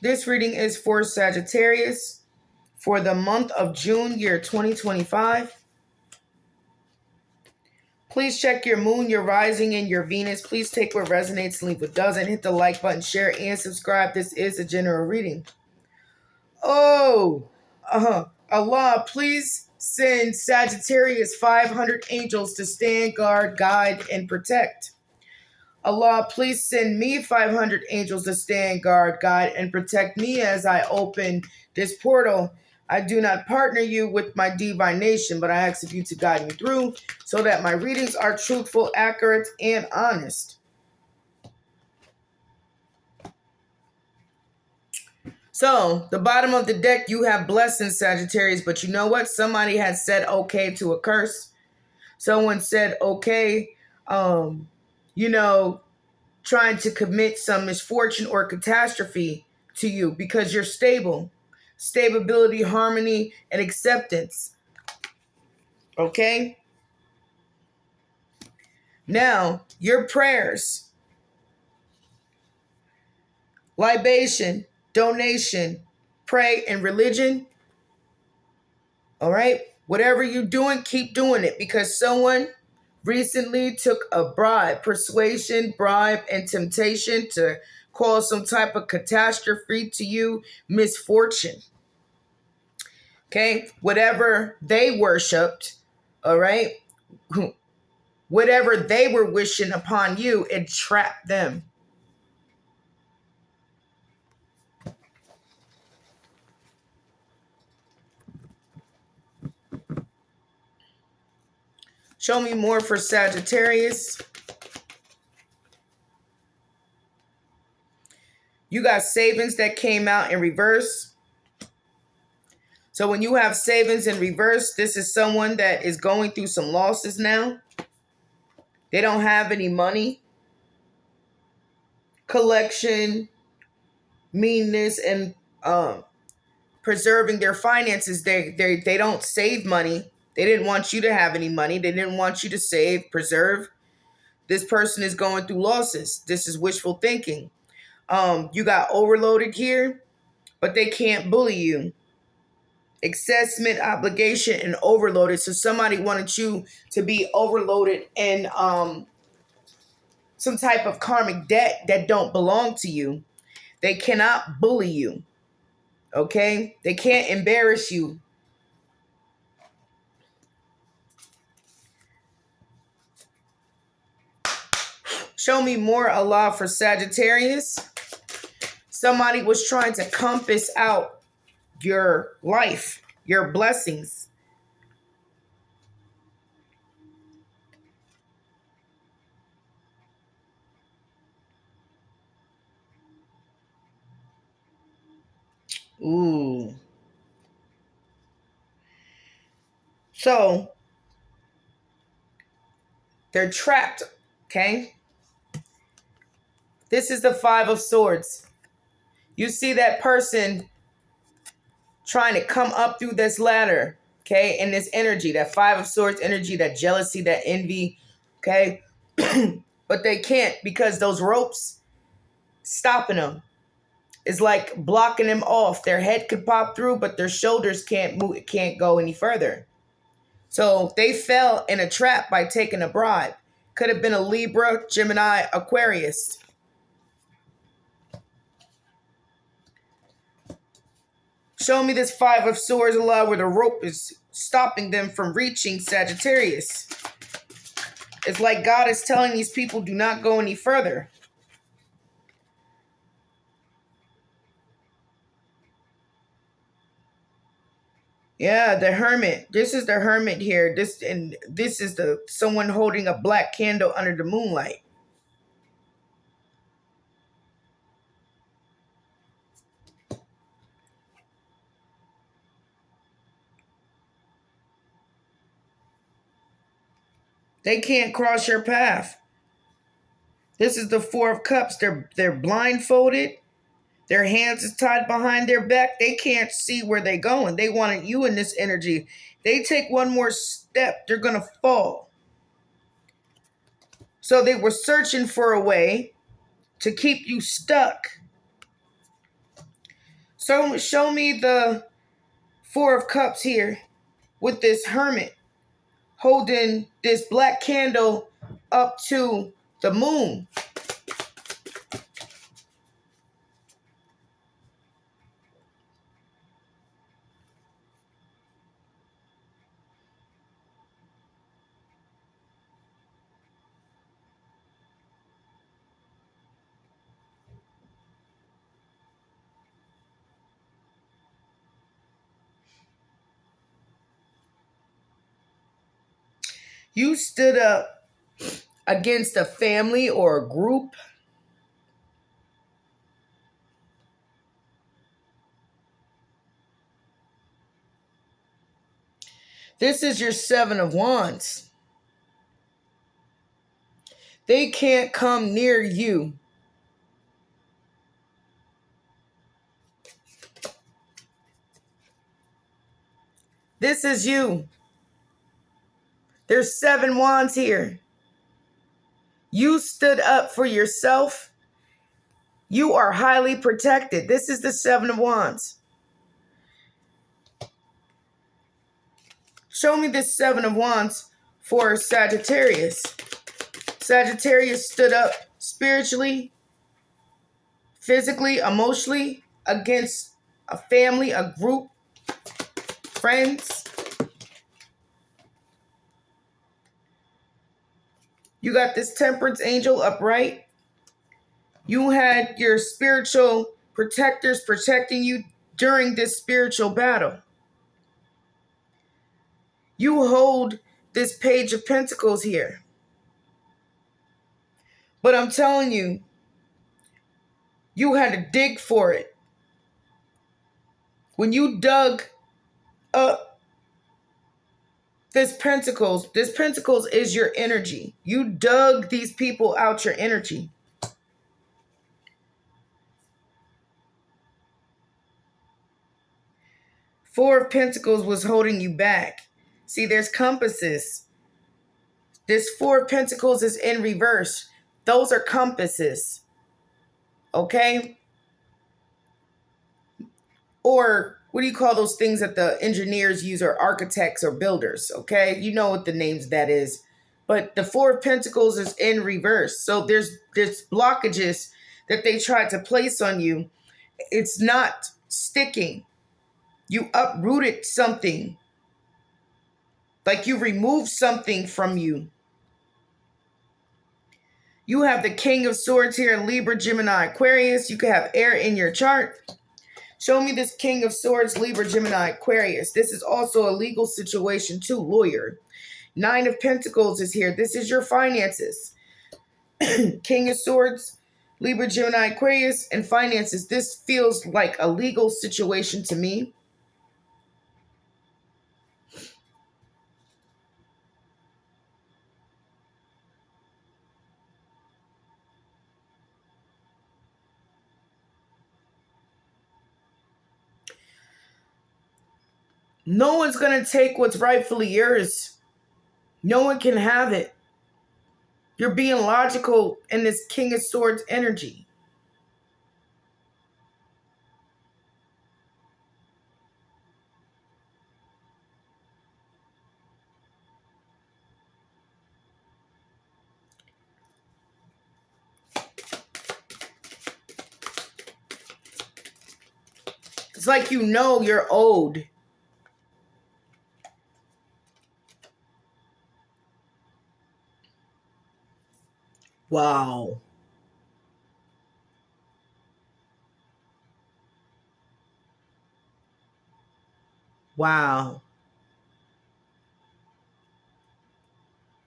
This reading is for Sagittarius for the month of June, year 2025. Please check your moon, your rising, and your Venus. Please take what resonates and leave what doesn't. Hit the like button, share, and subscribe. This is a general reading. Allah, please send Sagittarius 500 angels to stand guard, guide, and protect. Allah, please send me 500 angels to stand guard, guide, and protect me as I open this portal. I do not partner you with my divination, but I ask of you to guide me through so that my readings are truthful, accurate, and honest. So, the bottom of the deck, you have blessings, Sagittarius, but you know what? Somebody had said okay to a curse. Someone said okay, trying to commit some misfortune or catastrophe to you because you're stable. Stability, harmony, and acceptance. Okay? Now, your prayers, libation, donation, pray, and religion. All right? Whatever you're doing, keep doing it because someone recently took a bribe, persuasion, bribe, and temptation to cause some type of catastrophe to you, misfortune. Okay? Whatever they worshipped, all right? Whatever they were wishing upon you, it trapped them. Show me more for Sagittarius. You got savings that came out in reverse. So when you have savings in reverse, this is someone that is going through some losses now. They don't have any money. Collection, meanness, and preserving their finances. They don't save money. They didn't want you to have any money. They didn't want you to save, preserve. This person is going through losses. This is wishful thinking. You got overloaded here, but they can't bully you. Assessment, obligation, and overloaded. So somebody wanted you to be overloaded and some type of karmic debt that don't belong to you. They cannot bully you. Okay? They can't embarrass you. Show me more, Allah, for Sagittarius. Somebody was trying to compass out your life, your blessings. Ooh. So, they're trapped, okay? This is the Five of Swords. You see that person trying to come up through this ladder, okay? And this energy, that Five of Swords energy, that jealousy, that envy, okay? But they can't because those ropes stopping them. It's like blocking them off. Their head could pop through, but their shoulders can't move. It can't go any further. So they fell in a trap by taking a bribe. Could have been a Libra, Gemini, Aquarius. Show me this Five of Swords, Allah, where the rope is stopping them from reaching Sagittarius. It's like God is telling these people, do not go any further. Yeah, the Hermit. This is the Hermit here. This is the someone holding a black candle under the moonlight. They can't cross your path. This is the Four of Cups. They're blindfolded. Their hands is tied behind their back. They can't see where they're going. They wanted you in this energy. They take one more step, they're going to fall. So they were searching for a way to keep you stuck. So show me the Four of Cups here with this Hermit holding this black candle up to the moon. You stood up against a family or a group. This is your Seven of Wands. They can't come near you. This is you. There's 7 wands here. You stood up for yourself. You are highly protected. This is the 7 of Wands. Show me this 7 of Wands for Sagittarius. Sagittarius stood up spiritually, physically, emotionally against a family, a group, friends. You got this Temperance angel upright. You had your spiritual protectors protecting you during this spiritual battle. You hold this Page of Pentacles here. But I'm telling you, you had to dig for it. When you dug up this Pentacles is your energy. You dug these people out your energy. Four of Pentacles was holding you back. See, there's compasses. This Four of Pentacles is in reverse. Those are compasses. Okay? Or what do you call those things that the engineers use, or architects or builders? Okay? You know what the names that is. But the Four of Pentacles is in reverse. So there's blockages that they tried to place on you. It's not sticking. You uprooted something. Like you removed something from you. You have the King of Swords here in Libra, Gemini, Aquarius. You could have air in your chart. Show me this King of Swords, Libra, Gemini, Aquarius. This is also a legal situation too, lawyer. 9 of Pentacles is here. This is your finances. King of Swords, Libra, Gemini, Aquarius, and finances. This feels like a legal situation to me. No one's going to take what's rightfully yours. No one can have it. You're being logical in this King of Swords energy. It's like you know you're owed. Wow. Wow.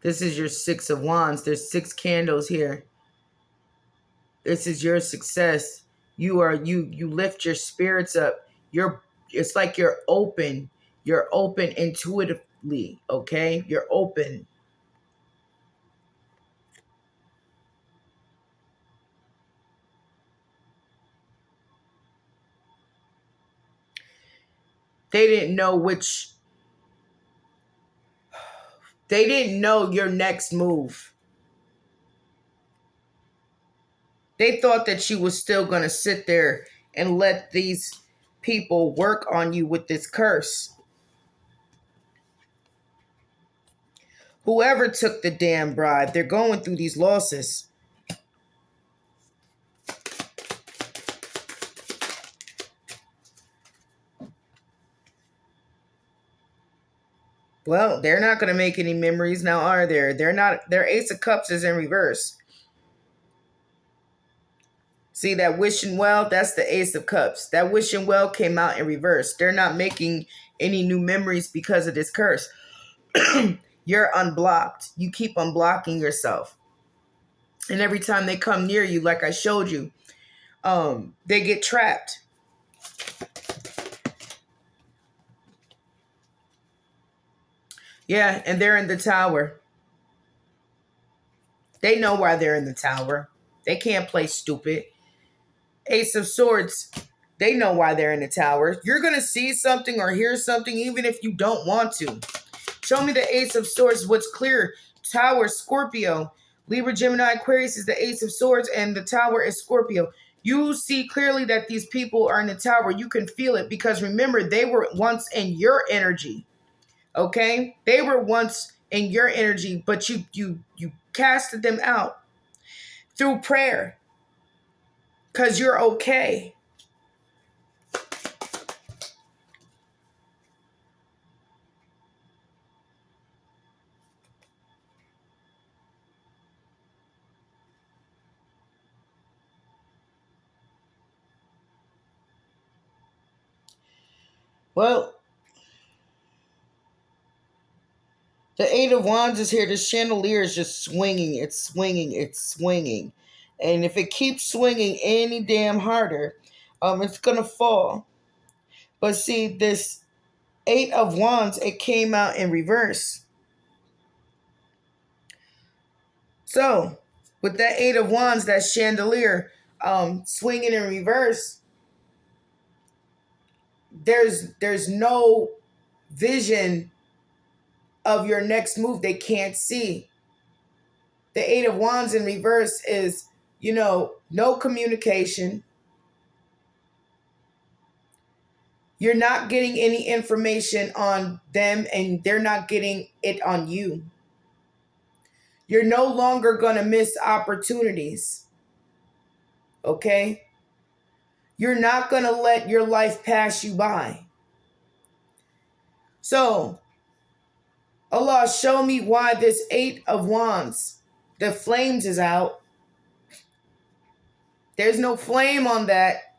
This is your 6 of Wands. There's 6 candles here. This is your success. You lift your spirits up. It's like you're open. You're open intuitively, okay? You're open. They didn't know your next move. They thought that you was still going to sit there and let these people work on you with this curse. Whoever took the damn bribe, they're going through these losses. Well, they're not going to make any memories now, are there? They're not. Their Ace of Cups is in reverse. See that wishing well? That's the Ace of Cups. That wishing well came out in reverse. They're not making any new memories because of this curse. You're unblocked. You keep unblocking yourself. And every time they come near you, like I showed you, they get trapped. Yeah, and they're in the tower. They know why they're in the tower. They can't play stupid. Ace of Swords, they know why they're in the tower. You're going to see something or hear something even if you don't want to. Show me the Ace of Swords. What's clear? Tower, Scorpio. Libra, Gemini, Aquarius is the Ace of Swords, and the tower is Scorpio. You see clearly that these people are in the tower. You can feel it because remember, they were once in your energy. Okay? They were once in your energy, but you casted them out through prayer because you're okay. Well, the Eight of Wands is here. The chandelier is just swinging. It's swinging. It's swinging. And if it keeps swinging any damn harder, it's going to fall. But see, this Eight of Wands, it came out in reverse. So, with that Eight of Wands, that chandelier swinging in reverse, there's no vision of your next move. They can't see. The Eight of Wands in reverse is, no communication. You're not getting any information on them and they're not getting it on you. You're no longer going to miss opportunities. Okay? You're not going to let your life pass you by. So, Allah, show me why this Eight of Wands, the flames is out. There's no flame on that.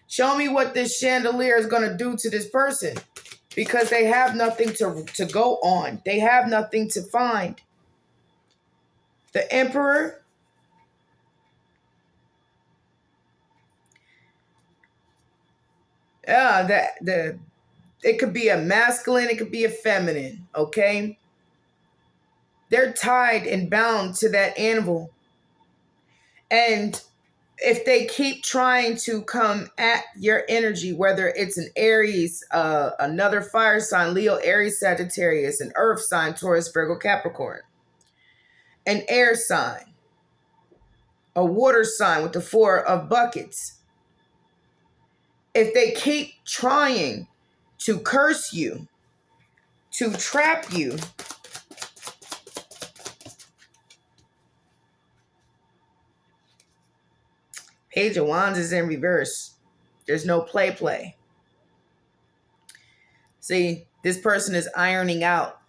Show me what this chandelier is going to do to this person. Because they have nothing to go on. They have nothing to find. The Emperor. Yeah, it could be a masculine, it could be a feminine, okay? They're tied and bound to that anvil. And if they keep trying to come at your energy, whether it's an Aries, another fire sign, Leo, Aries, Sagittarius, an earth sign, Taurus, Virgo, Capricorn, an air sign, a water sign with the Four of Buckets, if they keep trying to curse you, to trap you, Page of Wands is in reverse. There's no play. See, this person is ironing out.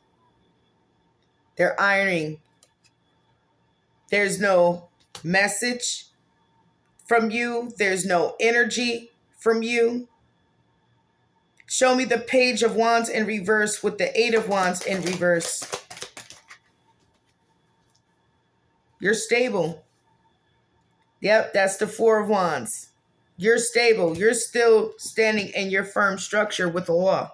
They're ironing. There's no message from you. There's no energy from you. Show me the Page of Wands in reverse with the Eight of Wands in reverse. You're stable. Yep, that's the Four of Wands. You're stable. You're still standing in your firm structure with the law.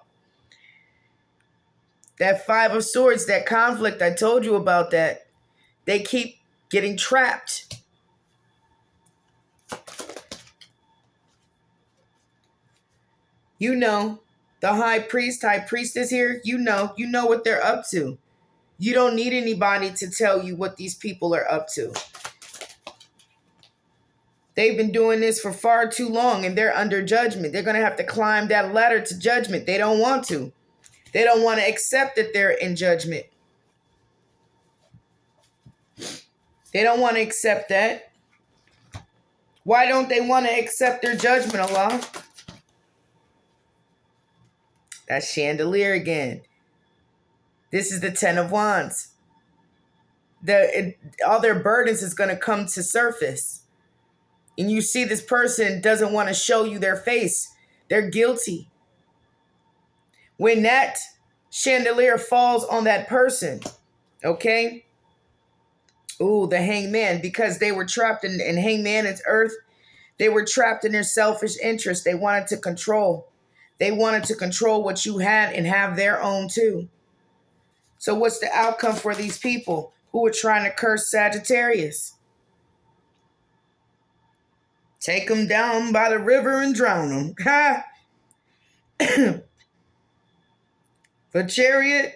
That Five of Swords, that conflict, I told you about that. They keep getting trapped. You know, the high priestess here, you know what they're up to. You don't need anybody to tell you what these people are up to. They've been doing this for far too long and they're under judgment. They're going to have to climb that ladder to judgment. They don't want to. They don't want to accept that they're in judgment. They don't want to accept that. Why don't they want to accept their judgment, Allah? That's chandelier again. This is the 10 of Wands. All their burdens is going to come to surface. And you see this person doesn't want to show you their face. They're guilty. When that chandelier falls on that person, okay? Ooh, the hangman, because they were trapped in hangman is earth. They were trapped in their selfish interest. They wanted to control. They wanted to control what you had and have their own too. So what's the outcome for these people who were trying to curse Sagittarius? Take them down by the river and drown them. Ha! The Chariot.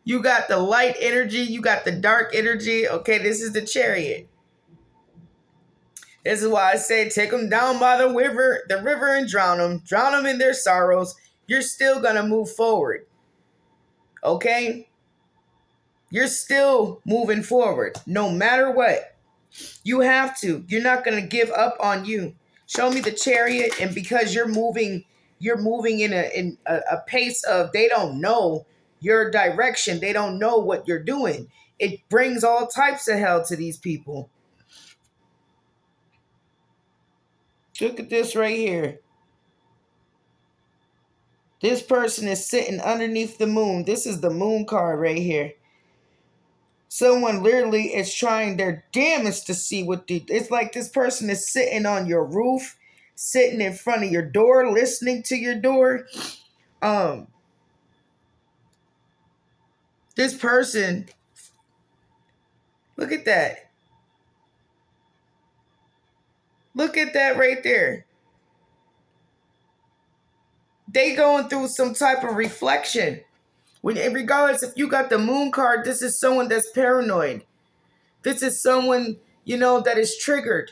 You got the light energy. You got the dark energy. Okay, this is the Chariot. This is why I say take them down by the river and drown them. Drown them in their sorrows. You're still going to move forward. Okay? You're still moving forward no matter what. You have to. You're not going to give up on you. Show me the Chariot, and because you're moving in a pace of they don't know your direction. They don't know what you're doing. It brings all types of hell to these people. Look at this right here. This person is sitting underneath the moon. This is the moon card right here. Someone literally is trying their damnedest to see what it's like. This person is sitting on your roof, sitting in front of your door, listening to your door. This person, look at that. Look at that right there. They going through some type of reflection. Regardless if you got the moon card, this is someone that's paranoid. This is someone, that is triggered.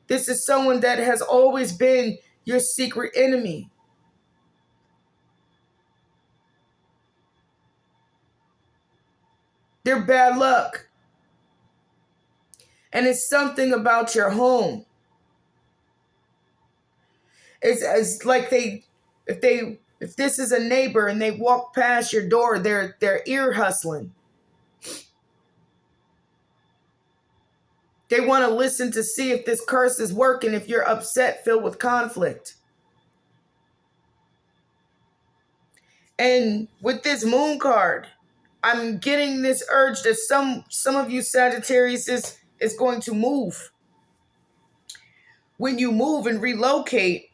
This is someone that has always been your secret enemy. They're bad luck. And it's something about your home. It's like if this is a neighbor and they walk past your door, they're ear hustling. They want to listen to see if this curse is working, if you're upset, filled with conflict. And with this moon card, I'm getting this urge that some of you Sagittarius is going to move. When you move and relocate,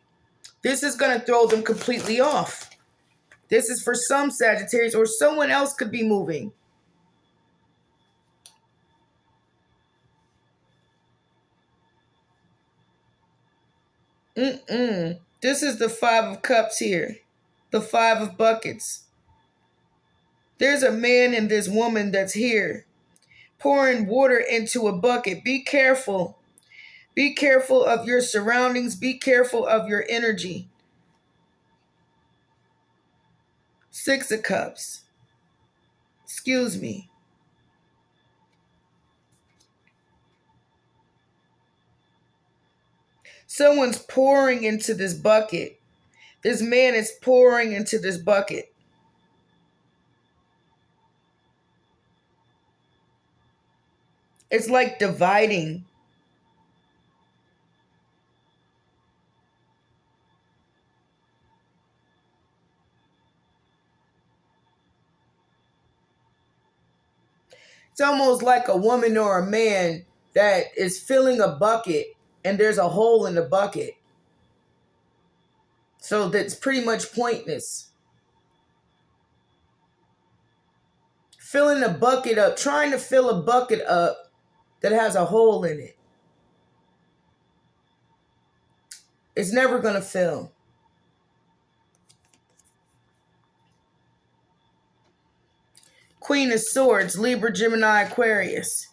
this is going to throw them completely off. This is for some Sagittarius, or someone else could be moving. This is the 5 of Cups here. The 5 of Buckets. There's a man and this woman that's here pouring water into a bucket. Be careful. Be careful of your surroundings. Be careful of your energy. 6 of Cups. Excuse me. Someone's pouring into this bucket. This man is pouring into this bucket. It's like dividing. It's almost like a woman or a man that is filling a bucket and there's a hole in the bucket. So that's pretty much pointless. Filling a bucket up, trying to fill a bucket up that has a hole in it. It's never going to fill. Queen of Swords, Libra, Gemini, Aquarius.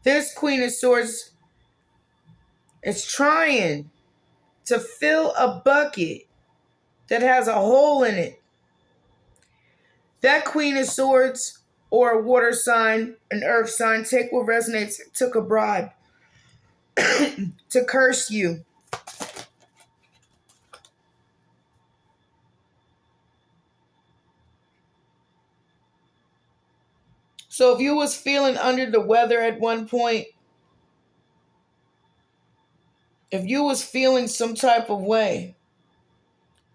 This Queen of Swords is trying to fill a bucket that has a hole in it. That Queen of Swords, or a water sign, an earth sign, take what resonates, took a bribe to curse you. So if you was feeling under the weather at one point, if you was feeling some type of way,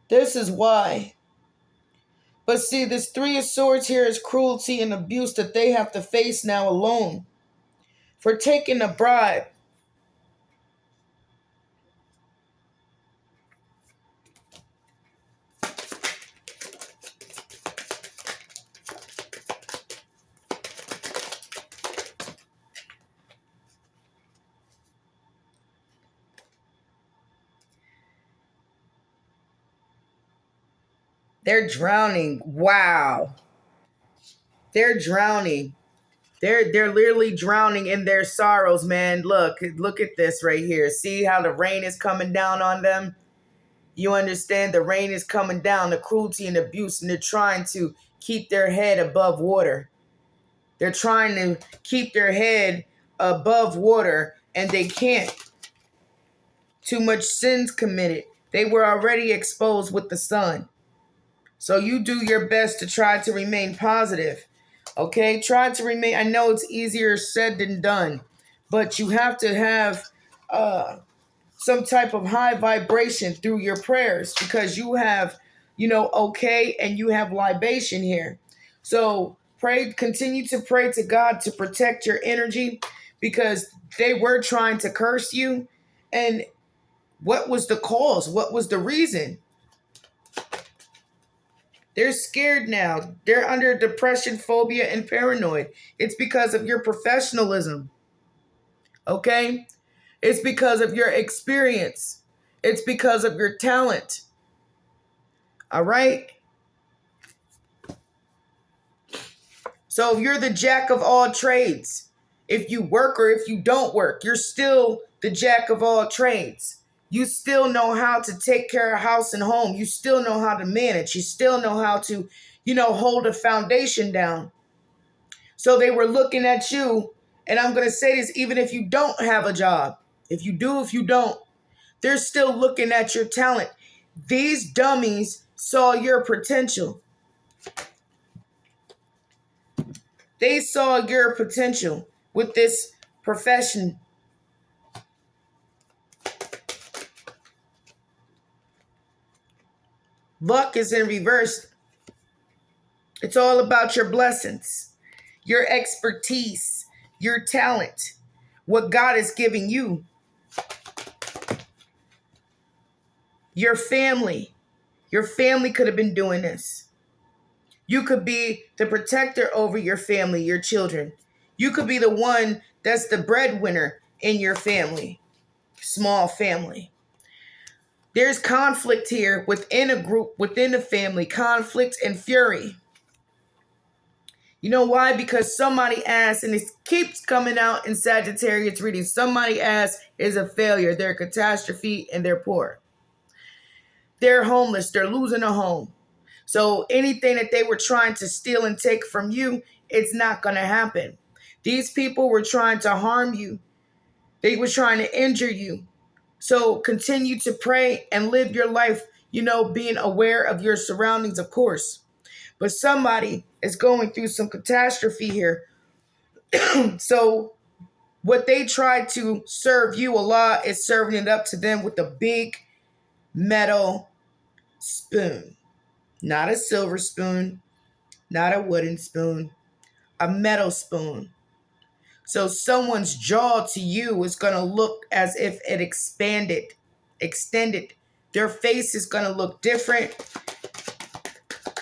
this is why. But see, this Three of Swords here is cruelty and abuse that they have to face now alone for taking a bribe. They're drowning. Wow. They're drowning. They're literally drowning in their sorrows, man. Look at this right here. See how the rain is coming down on them? You understand? The rain is coming down, the cruelty and abuse, and they're trying to keep their head above water. They're trying to keep their head above water, and they can't. Too much sins committed. They were already exposed with the sun. So you do your best to try to remain positive. Okay? Try to remain. I know it's easier said than done, but you have to have some type of high vibration through your prayers, because you have, okay, and you have libation here. So pray, continue to pray to God to protect your energy, because they were trying to curse you. And what was the cause? What was the reason? They're scared now. They're under depression, phobia, and paranoid. It's because of your professionalism. Okay? It's because of your experience. It's because of your talent. All right? So if you're the jack of all trades, if you work or if you don't work, you're still the jack of all trades. You still know how to take care of house and home. You still know how to manage. You still know how to, hold a foundation down. So they were looking at you, and I'm going to say this, even if you don't have a job, if you do, if you don't, they're still looking at your talent. These dummies saw your potential. They saw your potential with this profession. Luck is in reverse. It's all about your blessings, your expertise, your talent, what God is giving you, your family. Your family could have been doing this. You could be the protector over your family, your children. You could be the one that's the breadwinner in your family, small family. There's conflict here within a group, within a family, conflict and fury. You know why? Because somebody asked, and it keeps coming out in Sagittarius reading, somebody asked is a failure, they're a catastrophe, and they're poor. They're homeless, they're losing a home. So anything that they were trying to steal and take from you, it's not going to happen. These people were trying to harm you. They were trying to injure you. So continue to pray and live your life, being aware of your surroundings, of course. But somebody is going through some catastrophe here. So what they tried to serve you, Allah is serving it up to them with a big metal spoon. Not a silver spoon, not a wooden spoon, a metal spoon. So someone's jaw to you is going to look as if it extended. Their face is going to look different.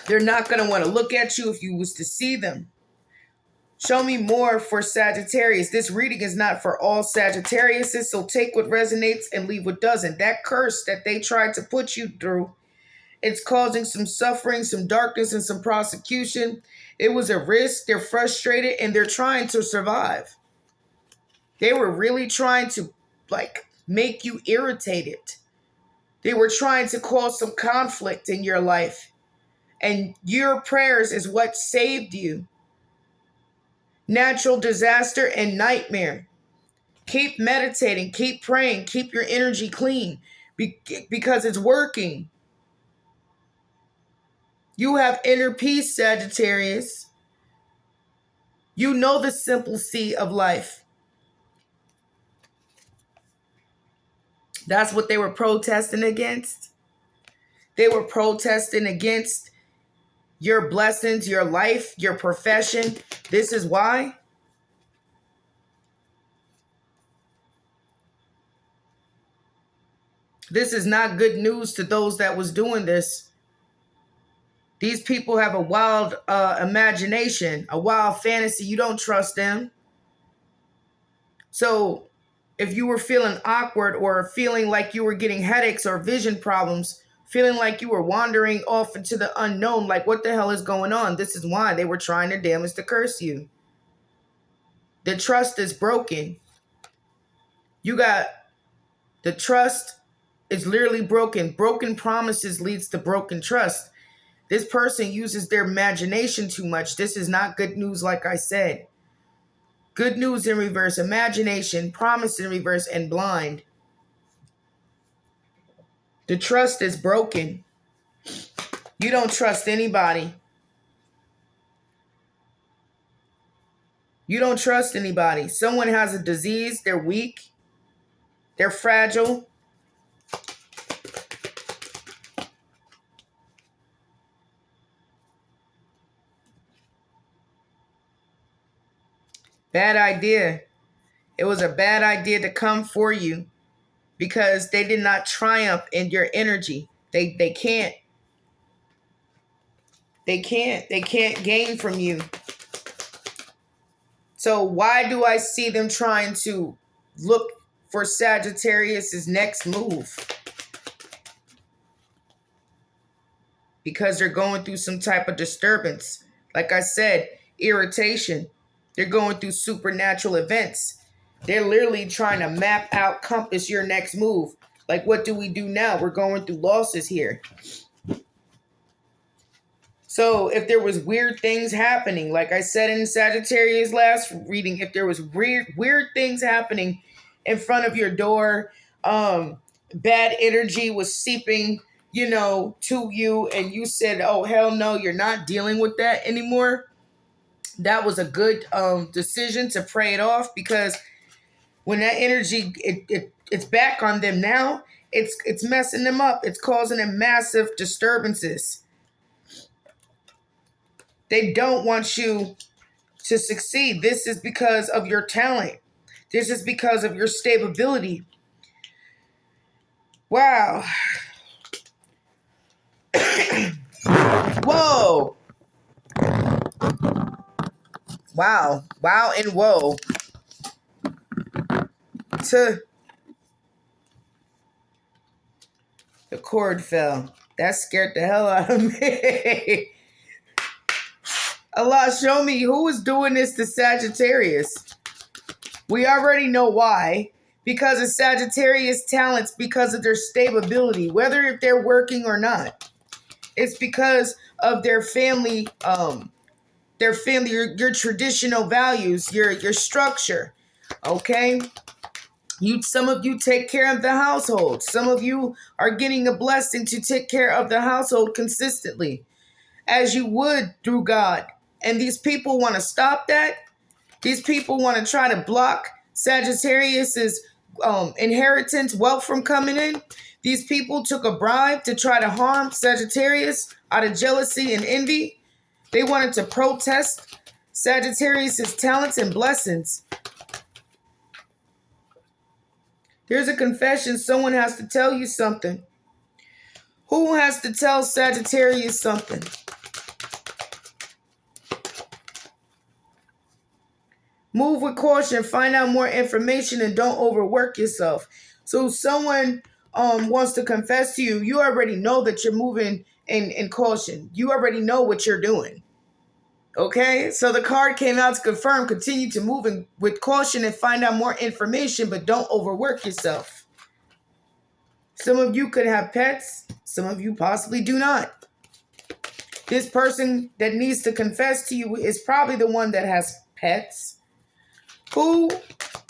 They're not going to want to look at you if you was to see them. Show me more for Sagittarius. This reading is not for all Sagittariuses, so take what resonates and leave what doesn't. That curse that they tried to put you through, it's causing some suffering, some darkness, and some prosecution. It was a risk. They're frustrated, and they're trying to survive. They were really trying to like make you irritated. They were trying to cause some conflict in your life. And your prayers is what saved you. Natural disaster and nightmare. Keep meditating, keep praying, keep your energy clean because it's working. You have inner peace, Sagittarius. You know the simple C of life. That's what they were protesting against. They were protesting against your blessings, your life, your profession. This is why. This is not good news to those that was doing this. These people have a wild imagination, a wild fantasy. You don't trust them. So if you were feeling awkward or feeling like you were getting headaches or vision problems, feeling like you were wandering off into the unknown, like what the hell is going on? This is why they were trying to damage to curse you. The trust is broken. You got the trust is literally broken. Broken promises leads to broken trust. This person uses their imagination too much. This is not good news, like I said. Good news in reverse, imagination, promise in reverse, and blind. The trust is broken. You don't trust anybody. You don't trust anybody. Someone has a disease, they're weak, they're fragile. Bad idea. It was a bad idea to come for you because they did not triumph in your energy. They can't. They can't gain from you. So why do I see them trying to look for Sagittarius's next move? Because they're going through some type of disturbance. Like I said, irritation. They're going through supernatural events. They're literally trying to map out, compass your next move. Like, what do we do now? We're going through losses here. So if there was weird things happening, like I said in Sagittarius last reading, if there was weird things happening in front of your door, bad energy was seeping, to you, and you said, oh, hell no, you're not dealing with that anymore. That was a good decision to pray it off, because when that energy, it's back on them now, it's messing them up. It's causing them massive disturbances. They don't want you to succeed. This is because of your talent. This is because of your stability. Wow. Whoa. Wow. Wow and whoa. The cord fell. That scared the hell out of me. Allah, show me who is doing this to Sagittarius. We already know why. Because of Sagittarius talents, because of their stability, whether if they're working or not. It's because of their family, your traditional values, your structure. Okay? Some of you take care of the household. Some of you are getting a blessing to take care of the household consistently, as you would through God. And these people want to stop that. These people want to try to block Sagittarius's inheritance, wealth from coming in. These people took a bribe to try to harm Sagittarius out of jealousy and envy. They wanted to protest Sagittarius's talents and blessings. There's a confession. Someone has to tell you something. Who has to tell Sagittarius something? Move with caution. Find out more information and don't overwork yourself. So someone wants to confess to you. You already know that you're moving in caution. You already know what you're doing. Okay, so the card came out to confirm, continue to move with caution and find out more information, but don't overwork yourself. Some of you could have pets, some of you possibly do not. This person that needs to confess to you is probably the one that has pets. Who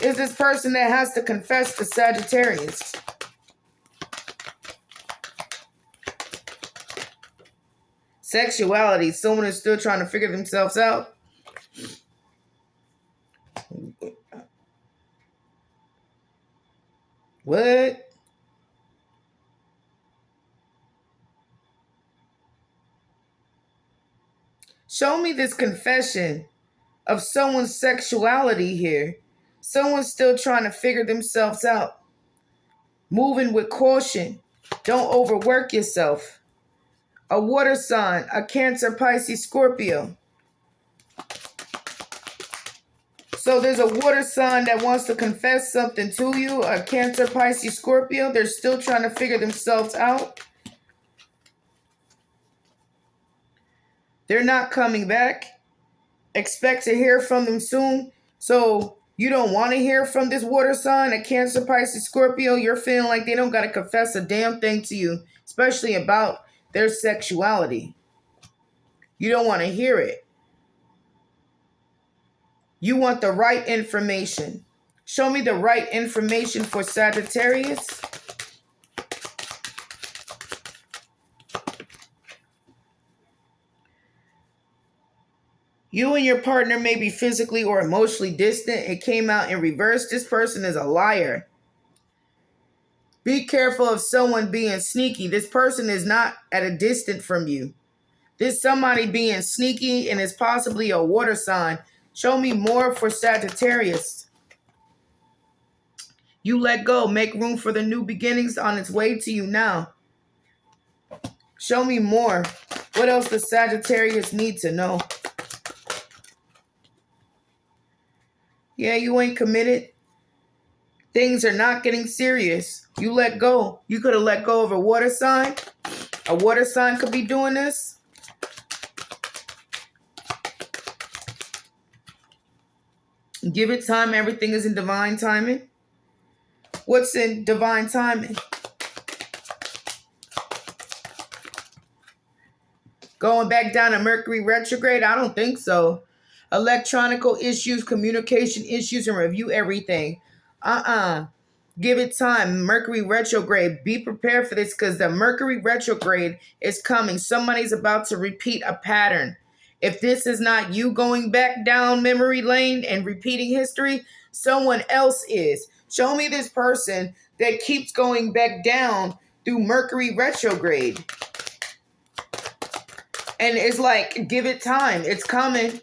is this person that has to confess to Sagittarius? Sexuality. Someone is still trying to figure themselves out. What? Show me this confession of someone's sexuality here. Someone's still trying to figure themselves out. Moving with caution. Don't overwork yourself. A water sign, a Cancer, Pisces, Scorpio. So there's a water sign that wants to confess something to you, a Cancer, Pisces, Scorpio. They're still trying to figure themselves out. They're not coming back. Expect to hear from them soon. So you don't want to hear from this water sign, a Cancer, Pisces, Scorpio. You're feeling like they don't got to confess a damn thing to you, especially about their sexuality. You don't want to hear it. You want the right information. Show me the right information for Sagittarius. You and your partner may be physically or emotionally distant. It came out in reverse. This person is a liar. Be careful of someone being sneaky. This person is not at a distance from you. This somebody being sneaky and is possibly a water sign. Show me more for Sagittarius. You let go. Make room for the new beginnings on its way to you now. Show me more. What else does Sagittarius need to know? Yeah, you ain't committed. Things are not getting serious. You let go. You could have let go of a water sign. A water sign could be doing this. Give it time. Everything is in divine timing. What's in divine timing? Going back down to Mercury retrograde? I don't think so. Electronical issues, communication issues, and review everything. Give it time. Mercury retrograde. Be prepared for this because the Mercury retrograde is coming. Somebody's about to repeat a pattern. If this is not you going back down memory lane and repeating history, someone else is. Show me this person that keeps going back down through Mercury retrograde. And it's like, give it time. It's coming.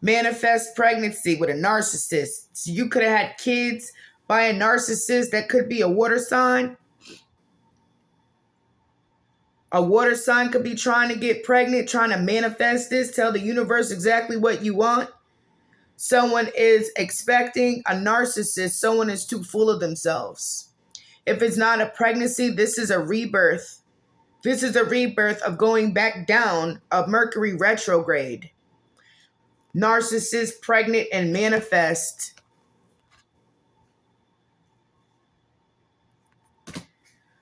Manifest pregnancy with a narcissist. So you could have had kids by a narcissist that could be a water sign. A water sign could be trying to get pregnant, trying to manifest this, tell the universe exactly what you want. Someone is expecting a narcissist. Someone is too full of themselves. If it's not a pregnancy, this is a rebirth. This is a rebirth of going back down of Mercury retrograde. Narcissist, pregnant, and manifest.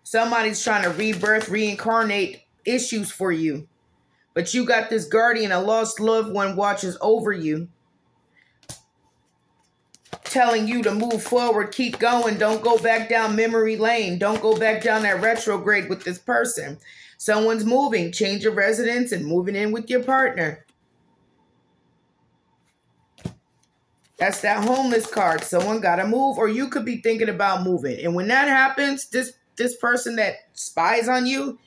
Somebody's trying to rebirth, reincarnate issues for you. But you got this guardian, a lost loved one watches over you. Telling you to move forward, keep going. Don't go back down memory lane. Don't go back down that retrograde with this person. Someone's moving. Change your residence and moving in with your partner. That's that homeless card. Someone got to move, or you could be thinking about moving. And when that happens, this person that spies on you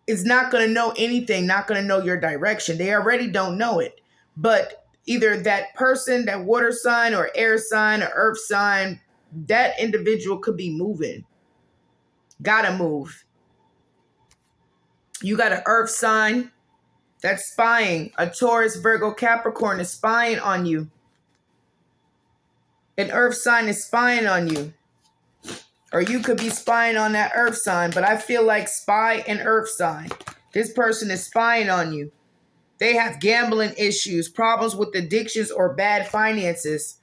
is not going to know anything, not going to know your direction. They already don't know it. But either that person, that water sign or air sign or earth sign, that individual could be moving. Gotta move. You got an earth sign that's spying. A Taurus, Virgo, Capricorn is spying on you. An earth sign is spying on you. Or you could be spying on that earth sign. But I feel like spy and earth sign. This person is spying on you. They have gambling issues, problems with addictions, or bad finances.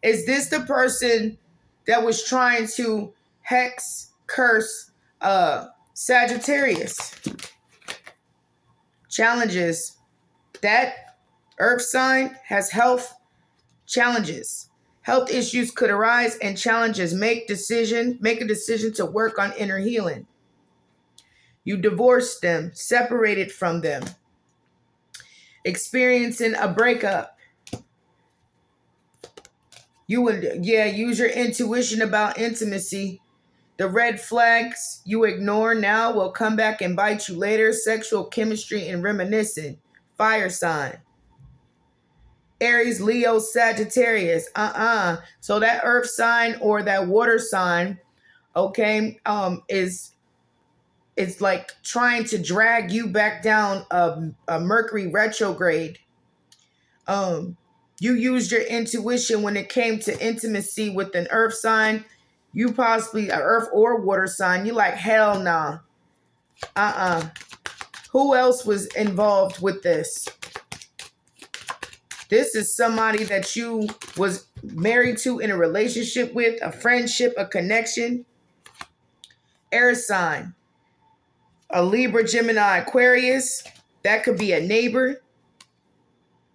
Is this the person that was trying to hex, curse Sagittarius? Challenges. That earth sign has health challenges. Health issues could arise and challenges. Make a decision to work on inner healing. You divorced them, separated from them, experiencing a breakup. You would, use your intuition about intimacy. The red flags you ignore now will come back and bite you later. Sexual chemistry and reminiscing. Fire sign. Aries, Leo, Sagittarius. So that earth sign or that water sign, okay, is like trying to drag you back down a Mercury retrograde. You used your intuition when it came to intimacy with an earth sign. You possibly an earth or water sign. You like, hell nah. Who else was involved with this? This is somebody that you was married to, in a relationship with, a friendship, a connection. Air sign. A Libra, Gemini, Aquarius. That could be a neighbor.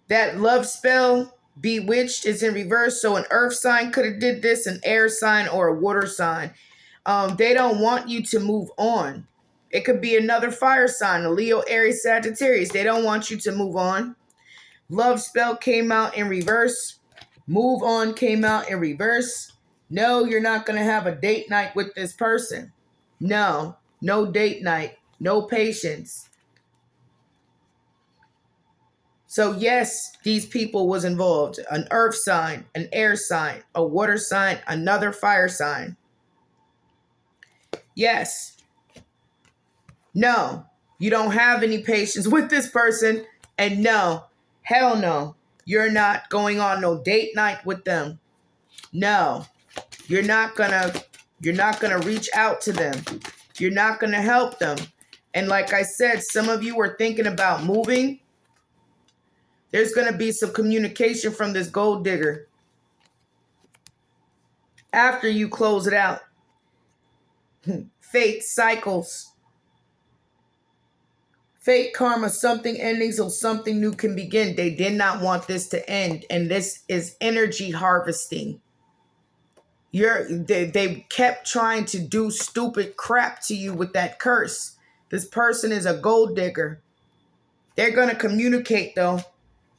That love spell, bewitched, is in reverse. So an earth sign could have did this, an air sign, or a water sign. They don't want you to move on. It could be another fire sign, a Leo, Aries, Sagittarius. They don't want you to move on. Love spell came out in reverse. Move on came out in reverse. No, you're not going to have a date night with this person. No date night. No patience. So yes, these people was involved. An earth sign, an air sign, a water sign, another fire sign. Yes. No, you don't have any patience with this person. And no, hell no, you're not going on no date night with them. No, you're not gonna reach out to them. You're not gonna help them. And like I said, some of you were thinking about moving. There's going to be some communication from this gold digger after you close it out. Fate cycles. Fate, karma, something ending so something new can begin. They did not want this to end. And this is energy harvesting. They kept trying to do stupid crap to you with that curse. This person is a gold digger. They're going to communicate though.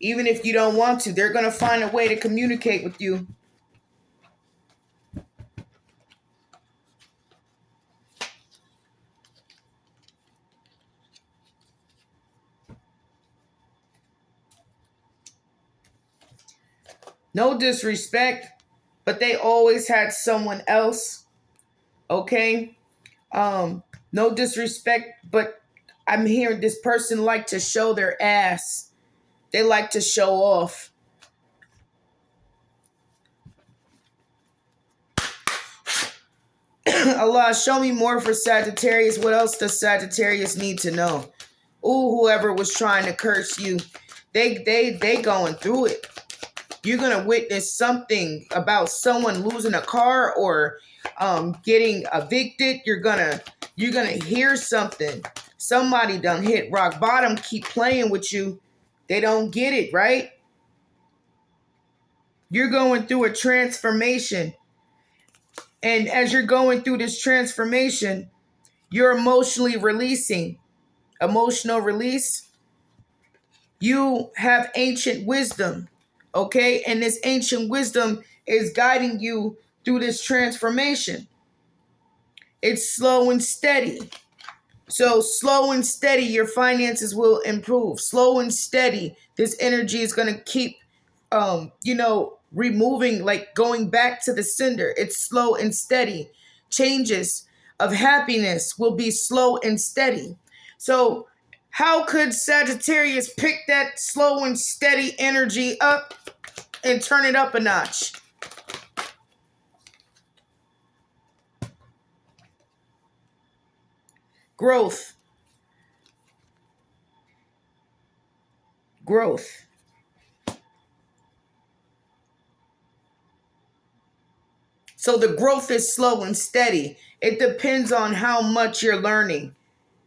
Even if you don't want to, they're going to find a way to communicate with you. No disrespect, but they always had someone else. Okay? No disrespect, but I'm hearing this person like to show their ass. They like to show off. Allah, show me more for Sagittarius. What else does Sagittarius need to know? Ooh, whoever was trying to curse you, they going through it. You're going to witness something about someone losing a car or getting evicted. You're going to hear something. Somebody done hit rock bottom, keep playing with you. They don't get it, right? You're going through a transformation. And as you're going through this transformation, you're emotionally releasing. Emotional release. You have ancient wisdom, okay? And this ancient wisdom is guiding you through this transformation. It's slow and steady. So slow and steady, your finances will improve. Slow and steady, this energy is going to keep, removing, like going back to the sender. It's slow and steady. Changes of happiness will be slow and steady. So how could Sagittarius pick that slow and steady energy up and turn it up a notch? Growth. Growth. So the growth is slow and steady. It depends on how much you're learning.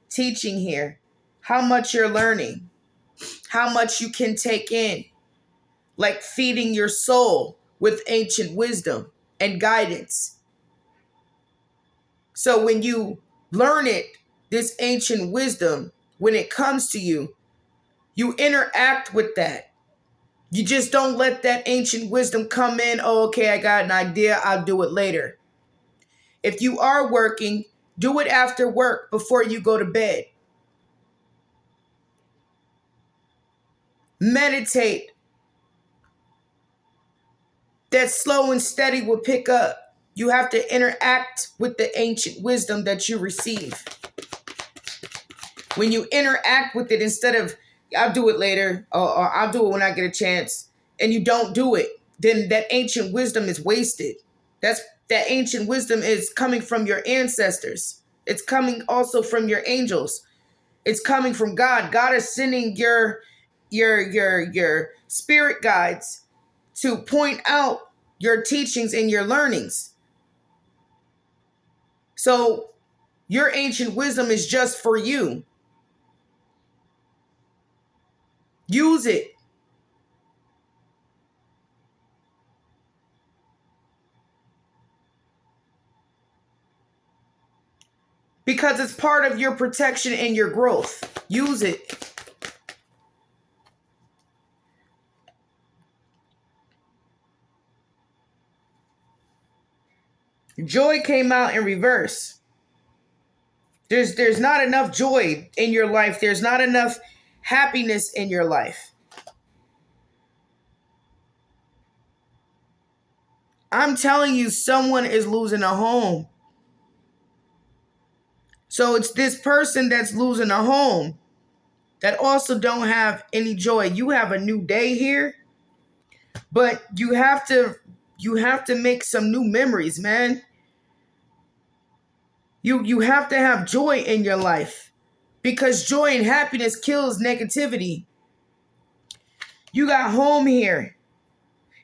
Teaching here. How much you're learning. How much you can take in. Like feeding your soul with ancient wisdom and guidance. So when you learn it, this ancient wisdom, when it comes to you, you interact with that. You just don't let that ancient wisdom come in. Oh, okay, I got an idea. I'll do it later. If you are working, do it after work before you go to bed. Meditate. That slow and steady will pick up. You have to interact with the ancient wisdom that you receive. When you interact with it, instead of, I'll do it later, or I'll do it when I get a chance, and you don't do it, then that ancient wisdom is wasted. That ancient wisdom is coming from your ancestors. It's coming also from your angels. It's coming from God. God is sending your spirit guides to point out your teachings and your learnings. So your ancient wisdom is just for you. Use it. Because it's part of your protection and your growth. Use it. Joy came out in reverse. There's not enough joy in your life. There's not enough happiness in your life. I'm telling you, someone is losing a home. So it's this person that's losing a home that also don't have any joy. You have a new day here, but you have to make some new memories, man. You have to have joy in your life, because joy and happiness kills negativity. You got home here.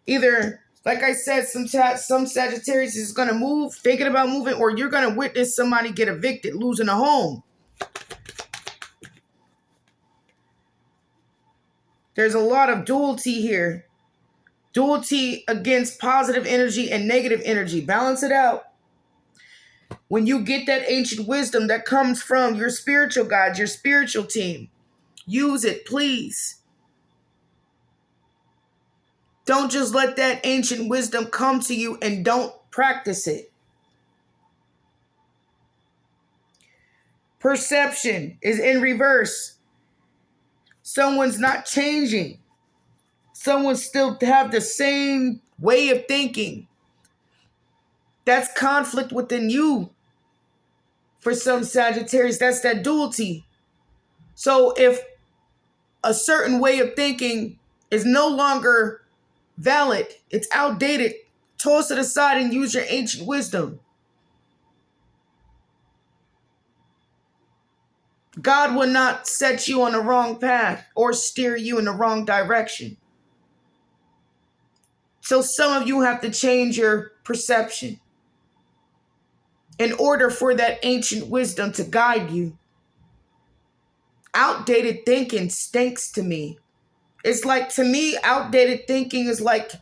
Either, like I said, some Sagittarius is going to move, thinking about moving, or you're going to witness somebody get evicted, losing a home. There's a lot of duality here. Duality against positive energy and negative energy. Balance it out. When you get that ancient wisdom that comes from your spiritual guides, your spiritual team, use it, please. Don't just let that ancient wisdom come to you and don't practice it. Perception is in reverse. Someone's not changing. Someone still have the same way of thinking. That's conflict within you. For some Sagittarius, that's that duality. So if a certain way of thinking is no longer valid, it's outdated, toss it aside and use your ancient wisdom. God will not set you on the wrong path or steer you in the wrong direction. So some of you have to change your perception in order for that ancient wisdom to guide you. Outdated thinking stinks to me. It's like, to me, outdated thinking is like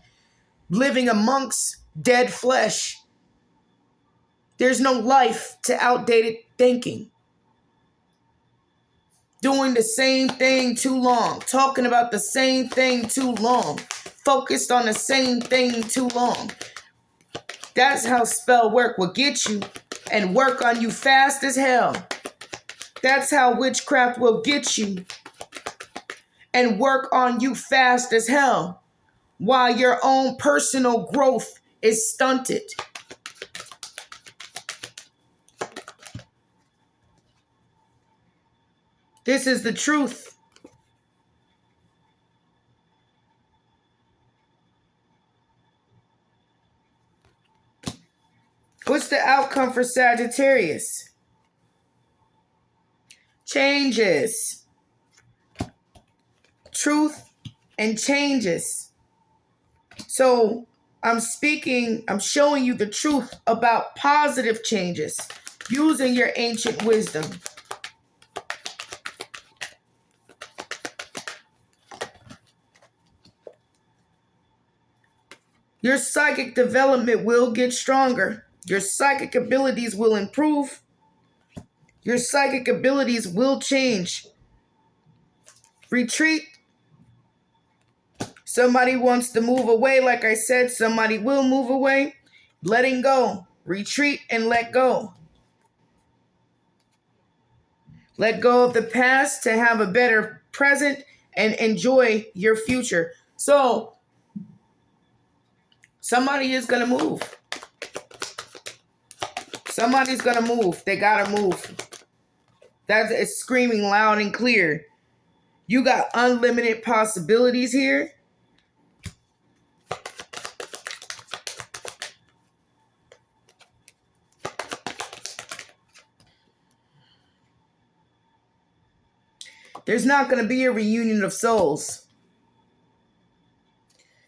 living amongst dead flesh. There's no life to outdated thinking. Doing the same thing too long. Talking about the same thing too long. Focused on the same thing too long. That's how spell work will get you and work on you fast as hell. That's how witchcraft will get you and work on you fast as hell, while your own personal growth is stunted. This is the truth. What's the outcome for Sagittarius? changes. Truth and changes. So I'm showing you the truth about positive changes using your ancient wisdom. Your psychic development will get stronger. Your psychic abilities will improve. Your psychic abilities will change. Retreat. Somebody wants to move away. Like I said, somebody will move away. Letting go. Retreat and let go. Let go of the past to have a better present and enjoy your future. So, somebody is going to move. Somebody's going to move. They got to move. That is screaming loud and clear. You got unlimited possibilities here. There's not going to be a reunion of souls.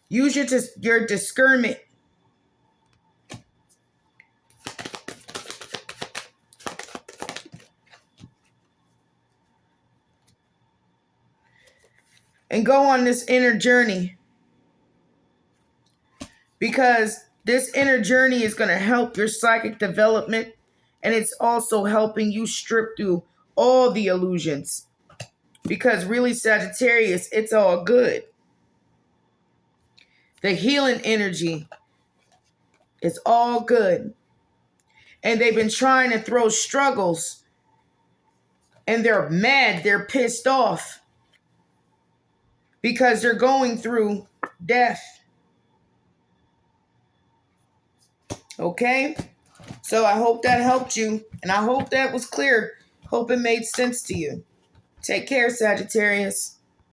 Use your discernment. And go on this inner journey. Because this inner journey is going to help your psychic development. And it's also helping you strip through all the illusions. Because really, Sagittarius, it's all good. The healing energy is all good. And they've been trying to throw struggles. And they're mad. They're pissed off. Because they're going through death. Okay? So I hope that helped you. And I hope that was clear. Hope it made sense to you. Take care, Sagittarius.